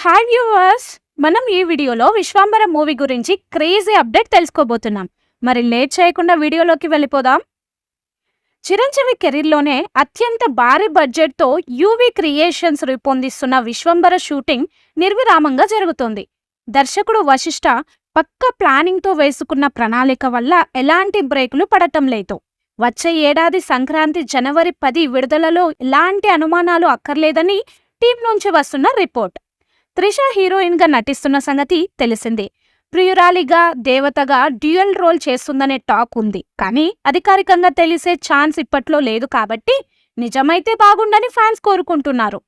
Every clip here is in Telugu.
హాయ్ వ్యూవర్స్, మనం ఈ వీడియోలో విశ్వాంబర మూవీ గురించి క్రేజీ అప్డేట్ తెలుసుకోబోతున్నాం. మరి లేట్ చేయకుండా వీడియోలోకి వెళ్ళిపోదాం. చిరంజీవి కెరీర్లోనే అత్యంత భారీ బడ్జెట్తో యూవీ క్రియేషన్స్ రూపొందిస్తున్న విశ్వంబర షూటింగ్ నిర్విరామంగా జరుగుతోంది. దర్శకుడు వశిష్ఠ పక్క ప్లానింగ్తో వేసుకున్న ప్రణాళిక వల్ల ఎలాంటి బ్రేకులు పడటం లేదు. వచ్చే ఏడాది సంక్రాంతి జనవరి 10 విడుదలలో ఎలాంటి అనుమానాలు అక్కర్లేదని టీం నుంచి వస్తున్న రిపోర్ట్. త్రిష హీరోయిన్ గా నటిస్తున్న సంగతి తెలిసిందే. ప్రియురాలిగా దేవతగా డ్యూయల్ రోల్ చేస్తుందనే టాక్ ఉంది. కానీ అధికారికంగా తెలిసే ఛాన్స్ ఇప్పట్లో లేదు కాబట్టి నిజమైతే బాగుండని ఫ్యాన్స్ కోరుకుంటున్నారు.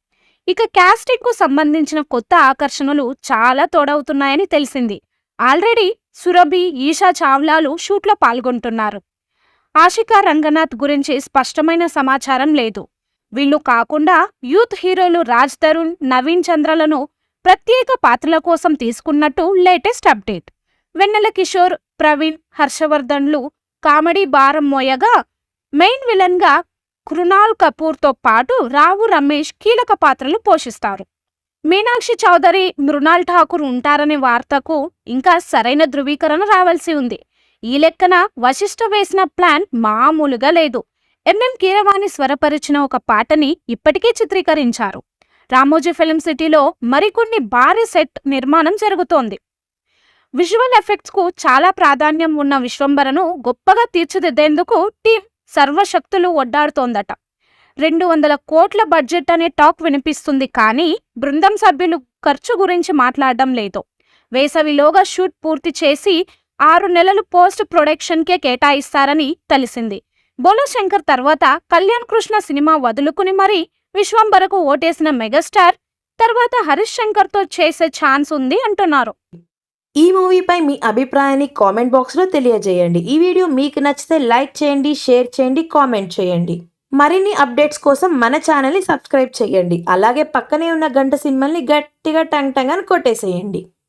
ఇక కాస్టింగ్ కు సంబంధించిన కొత్త ఆకర్షణలు చాలా తోడవుతున్నాయని తెలిసింది. ఆల్రెడీ సురభి, ఈషా చావ్లాలు షూట్లో పాల్గొంటున్నారు. ఆషికా రంగనాథ్ గురించి స్పష్టమైన సమాచారం లేదు. వీళ్ళు కాకుండా యూత్ హీరోలు రాజ్ తరుణ్, నవీన్ చంద్రలను ప్రత్యేక పాత్రల కోసం తీసుకున్నట్టు లేటెస్ట్ అప్డేట్. వెన్నెల కిషోర్, ప్రవీణ్, హర్షవర్ధన్లు కామెడీ భారం మోయగా మెయిన్ విలన్ గా కృణాల్ కపూర్తో పాటు రావు రమేష్ కీలక పాత్రలు పోషిస్తారు. మీనాక్షి చౌదరి, మృణాల్ ఠాకూర్ ఉంటారనే వార్తకు ఇంకా సరైన ధృవీకరణ రావాల్సి ఉంది. ఈ లెక్కన వశిష్ఠ వేసిన ప్లాన్ మామూలుగా లేదు. ఎంఎం కీరవాణి స్వరపరిచిన ఒక పాటని ఇప్పటికే చిత్రీకరించారు. రామోజీ ఫిల్మ్ సిటీలో మరికొన్ని భారీ సెట్ నిర్మాణం జరుగుతోంది. విజువల్ ఎఫెక్ట్స్ కు చాలా ప్రాధాన్యం ఉన్న విశ్వంబరను గొప్పగా తీర్చిదిద్దేందుకు టీం సర్వశక్తులు ఒడ్డాడుతోందట. 200 కోట్ల బడ్జెట్ అనే టాక్ వినిపిస్తుంది. కానీ బృందం సభ్యులు ఖర్చు గురించి మాట్లాడడం లేదు. వేసవిలోగా షూట్ పూర్తి చేసి 6 నెలలు పోస్ట్ ప్రొడక్షన్కే కేటాయిస్తారని తెలిసింది. బోలో శంకర్ తర్వాత కళ్యాణ్ కృష్ణ సినిమా వదులుకుని మరీ విశ్వంబరకు ఓటేసిన మెగాస్టార్ తర్వాత హరీష్ శంకర్తో చేసే ఛాన్స్ ఉంది అంటున్నారు. ఈ మూవీపై మీ అభిప్రాయాన్ని కామెంట్ బాక్స్లో తెలియజేయండి. ఈ వీడియో మీకు నచ్చితే లైక్ చేయండి, షేర్ చేయండి, కామెంట్ చేయండి. మరిన్ని అప్డేట్స్ కోసం మన ఛానల్ని సబ్స్క్రైబ్ చేయండి. అలాగే పక్కనే ఉన్న గంట సింబల్ని గట్టిగా టంగ్ టంగ్ అని కొట్టేసేయండి.